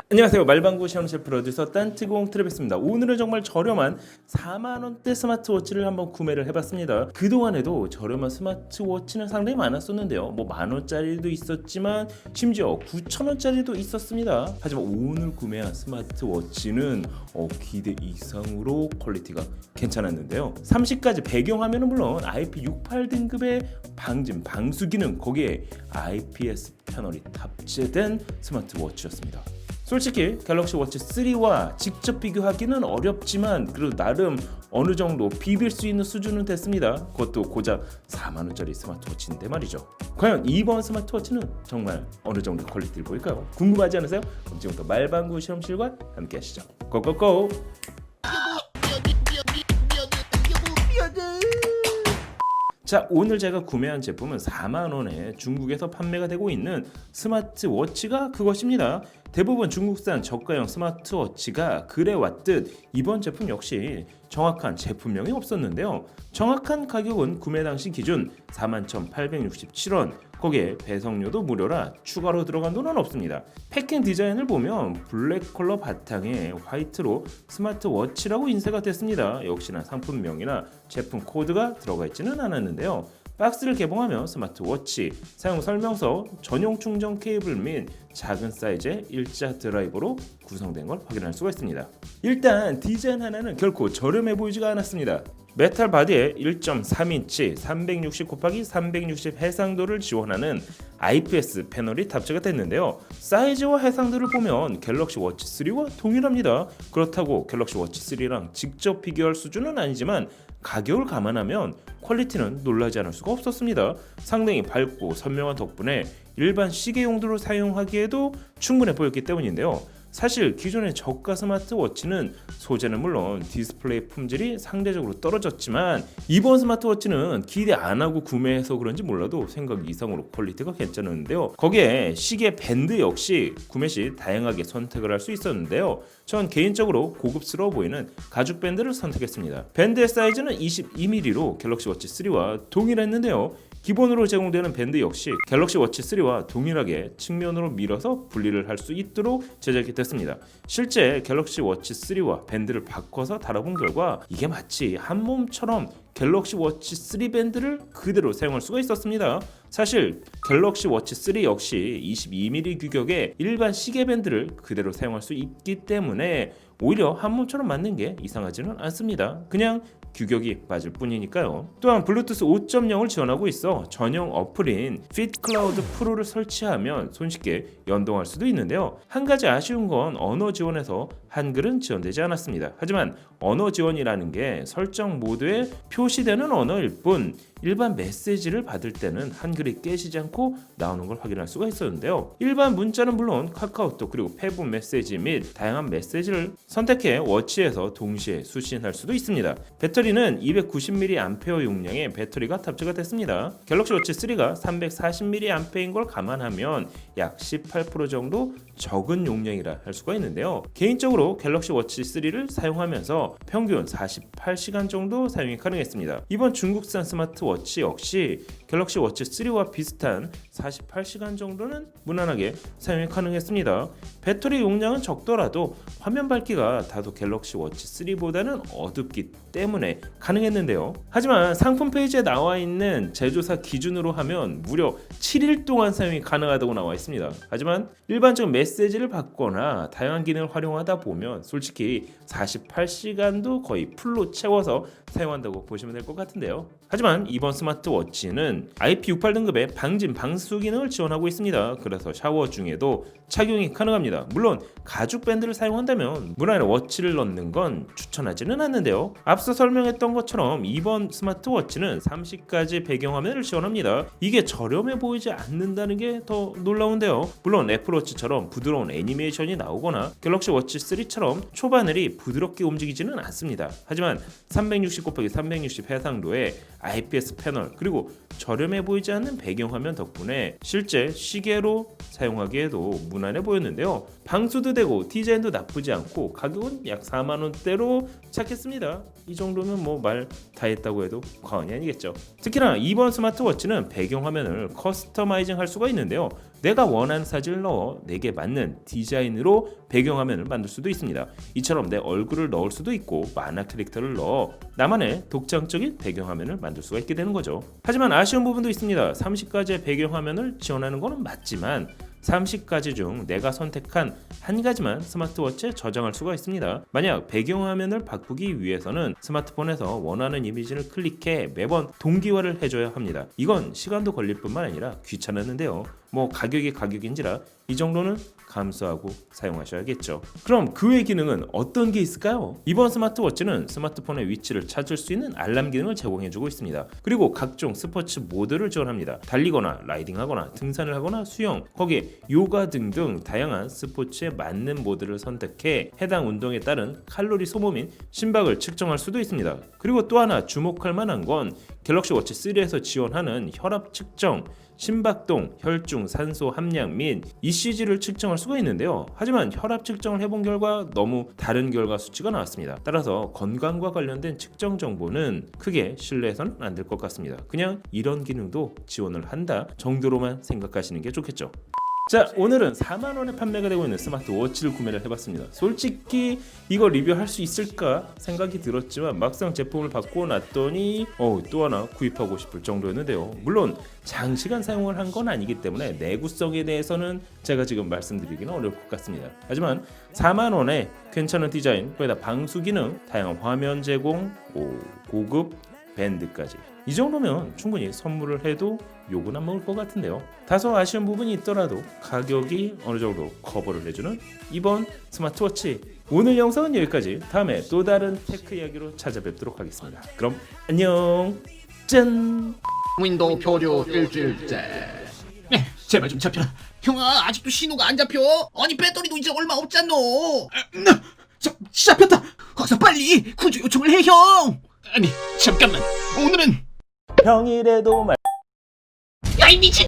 안녕하세요. 말방구 시험실 프로듀서 딴티공 트래비스입니다. 오늘은 정말 저렴한 4만원대 스마트워치를 한번 구매를 해봤습니다. 그동안에도 저렴한 스마트워치는 상당히 많았었는데요. 뭐 만원짜리도 있었지만 심지어 9천원짜리도 있었습니다. 하지만 오늘 구매한 스마트워치는 기대 이상으로 퀄리티가 괜찮았는데요. 30가지 배경화면은 물론 IP68 등급의 방수 기능, 거기에 IPS 패널이 탑재된 스마트워치였습니다. 솔직히 갤럭시 워치 3와 직접 비교하기는 어렵지만 그래도 나름 어느 정도 비빌 수 있는 수준은 됐습니다. 그것도 고작 4만원짜리 스마트워치인데 말이죠. 과연 이번 스마트워치는 정말 어느 정도 퀄리티를 보일까요? 궁금하지 않으세요? 그럼 지금부터 말방구 실험실과 함께 하시죠. 고고고! 자, 오늘 제가 구매한 제품은 4만원에 중국에서 판매가 되고 있는 스마트워치가 그것입니다. 대부분 중국산 저가형 스마트워치가 그래왔듯 이번 제품 역시 정확한 제품명이 없었는데요. 정확한 가격은 구매 당시 기준 41,867원, 거기에 배송료도 무료라 추가로 들어간 돈은 없습니다. 패킹 디자인을 보면 블랙 컬러 바탕에 화이트로 스마트워치라고 인쇄가 됐습니다. 역시나 상품명이나 제품 코드가 들어가 있지는 않았는데요. 박스를 개봉하면 스마트워치, 사용 설명서, 전용 충전 케이블 및 작은 사이즈의 일자 드라이버로 구성된 걸 확인할 수가 있습니다. 일단 디자인 하나는 결코 저렴해 보이지가 않았습니다. 메탈 바디에 1.3인치 360×360 해상도를 지원하는 IPS 패널이 탑재가 됐는데요. 사이즈와 해상도를 보면 갤럭시 워치 3와 동일합니다. 그렇다고 갤럭시 워치 3랑 직접 비교할 수준은 아니지만 가격을 감안하면 퀄리티는 놀라지 않을 수가 없었습니다. 상당히 밝고 선명한 덕분에 일반 시계 용도로 사용하기에도 충분해 보였기 때문인데요. 사실 기존의 저가 스마트워치는 소재는 물론 디스플레이 품질이 상대적으로 떨어졌지만 이번 스마트워치는 기대 안 하고 구매해서 그런지 몰라도 생각 이상으로 퀄리티가 괜찮았는데요. 거기에 시계 밴드 역시 구매 시 다양하게 선택을 할 수 있었는데요. 전 개인적으로 고급스러워 보이는 가죽 밴드를 선택했습니다. 밴드의 사이즈는 22mm로 갤럭시 워치 3와 동일했는데요. 기본으로 제공되는 밴드 역시 갤럭시 워치 3와 동일하게 측면으로 밀어서 분리를 할 수 있도록 제작이 됐습니다. 실제 갤럭시 워치 3와 밴드를 바꿔서 달아본 결과 이게 마치 한 몸처럼 갤럭시 워치 3 밴드를 그대로 사용할 수가 있었습니다. 사실 갤럭시 워치 3 역시 22mm 규격의 일반 시계 밴드를 그대로 사용할 수 있기 때문에 오히려 한 몸처럼 맞는 게 이상하지는 않습니다. 그냥 규격이 맞을 뿐이니까요. 또한 블루투스 5.0을 지원하고 있어 전용 어플인 핏클라우드 프로를 설치하면 손쉽게 연동할 수도 있는데요. 한 가지 아쉬운 건 언어 지원에서 한글은 지원되지 않았습니다. 하지만 언어 지원이라는 게 설정 모드에 표시되는 언어일 뿐 일반 메시지를 받을 때는 한글이 깨지지 않고 나오는 걸 확인할 수가 있었는데요. 일반 문자는 물론 카카오톡 그리고 페북 메시지 및 다양한 메시지를 선택해 워치에서 동시에 수신할 수도 있습니다. 배터리는 290mAh 용량의 배터리가 탑재가 됐습니다. 갤럭시 워치 3가 340mAh인 걸 감안하면 약 18% 정도 적은 용량이라 할 수가 있는데요. 개인적으로 갤럭시 워치 3를 사용하면서 평균 48시간 정도 사용이 가능했습니다. 이번 중국산 스마트워치 역시 갤럭시 워치 3와 비슷한 48시간 정도는 무난하게 사용이 가능했습니다. 배터리 용량은 적더라도 화면 밝기가 다소 갤럭시 워치 3보다는 어둡기 때문에 가능했는데요. 하지만 상품 페이지에 나와 있는 제조사 기준으로 하면 무려 7일 동안 사용이 가능하다고 나와 있습니다. 하지만 일반적인 메시지를 받거나 다양한 기능을 활용하다 보면 솔직히 48시간도 거의 풀로 채워서 사용한다고 보시면 될 것 같은데요. 하지만 이번 스마트워치는 IP68 등급의 방수 기능을 지원하고 있습니다. 그래서 샤워 중에도 착용이 가능합니다. 물론 가죽 밴드를 사용한다면 물 안에 워치를 넣는 건 추천하지는 않는데요. 앞서 설명했던 것처럼 이번 스마트워치는 30가지 배경화면을 지원합니다. 이게 저렴해 보이지 않는다는 게 더 놀라운데요. 물론 애플워치처럼 부드러운 애니메이션이 나오거나 갤럭시 워치 3처럼 초바늘이 부드럽게 움직이지는 않습니다. 하지만 360×360 해상도의 IPS 패널 그리고 저렴해 보이지 않는 배경화면 덕분에 실제 시계로 사용하기에도 무난해 보였는데요. 방수도 되고 디자인도 나쁘지 않고 가격은 약 4만원대로 착했습니다. 이 정도면 뭐 말 다 했다고 해도 과언이 아니겠죠. 특히나 이번 스마트워치는 배경화면을 커스터마이징 할 수가 있는데요. 내가 원하는 사진을 넣어 내게 맞는 디자인으로 배경화면을 만들 수도 있습니다. 이처럼 내 얼굴을 넣을 수도 있고 만화 캐릭터를 넣어 나만의 독창적인 배경화면을 만들 수가 있게 되는 거죠. 하지만 아쉬운 부분도 있습니다. 30가지의 배경화면을 지원하는 것은 맞지만 30가지 중 내가 선택한 한 가지만 스마트워치에 저장할 수가 있습니다. 만약 배경화면을 바꾸기 위해서는 스마트폰에서 원하는 이미지를 클릭해 매번 동기화를 해줘야 합니다. 이건 시간도 걸릴 뿐만 아니라 귀찮았는데요. 뭐 가격이 가격인지라 이 정도는 감수하고 사용하셔야겠죠. 그럼 그 외 기능은 어떤 게 있을까요? 이번 스마트워치는 스마트폰의 위치를 찾을 수 있는 알람 기능을 제공해주고 있습니다. 그리고 각종 스포츠 모드를 지원합니다. 달리거나 라이딩하거나 등산을 하거나 수영, 거기에 요가 등등 다양한 스포츠에 맞는 모드를 선택해 해당 운동에 따른 칼로리 소모민 심박을 측정할 수도 있습니다. 그리고 또 하나 주목할 만한 건 갤럭시 워치 3에서 지원하는 혈압 측정, 심박동, 혈중 산소 함량 및 ECG를 측정할 수가 있는데요. 하지만 혈압 측정을 해본 결과 너무 다른 결과 수치가 나왔습니다. 따라서 건강과 관련된 측정 정보는 크게 신뢰해서는 안 될 것 같습니다. 그냥 이런 기능도 지원을 한다 정도로만 생각하시는 게 좋겠죠. 자, 오늘은 4만원에 판매가 되고 있는 스마트워치를 구매를 해봤습니다. 솔직히 이거 리뷰할 수 있을까 생각이 들었지만 막상 제품을 받고 났더니 또 하나 구입하고 싶을 정도였는데요. 물론 장시간 사용을 한 건 아니기 때문에 내구성에 대해서는 제가 지금 말씀드리기는 어려울 것 같습니다. 하지만 4만원에 괜찮은 디자인, 거기다 방수 기능, 다양한 화면 제공, 고급 밴드까지 이 정도면 충분히 선물을 해도 욕은 안 먹을 것 같은데요. 다소 아쉬운 부분이 있더라도 가격이 어느 정도 커버를 해주는 이번 스마트워치. 오늘 영상은 여기까지. 다음에 또 다른 테크 이야기로 찾아뵙도록 하겠습니다. 그럼 안녕. 짠. 윈도우 표류 일주일째. 제발 좀 잡혀라. 형아, 아직도 신호가 안 잡혀. 아니 배터리도 이제 얼마 없잖노. 잡혔다. 어서 빨리 구조 요청을 해, 형. 아니 잠깐만, 오늘은 평일에도 야 이 미친.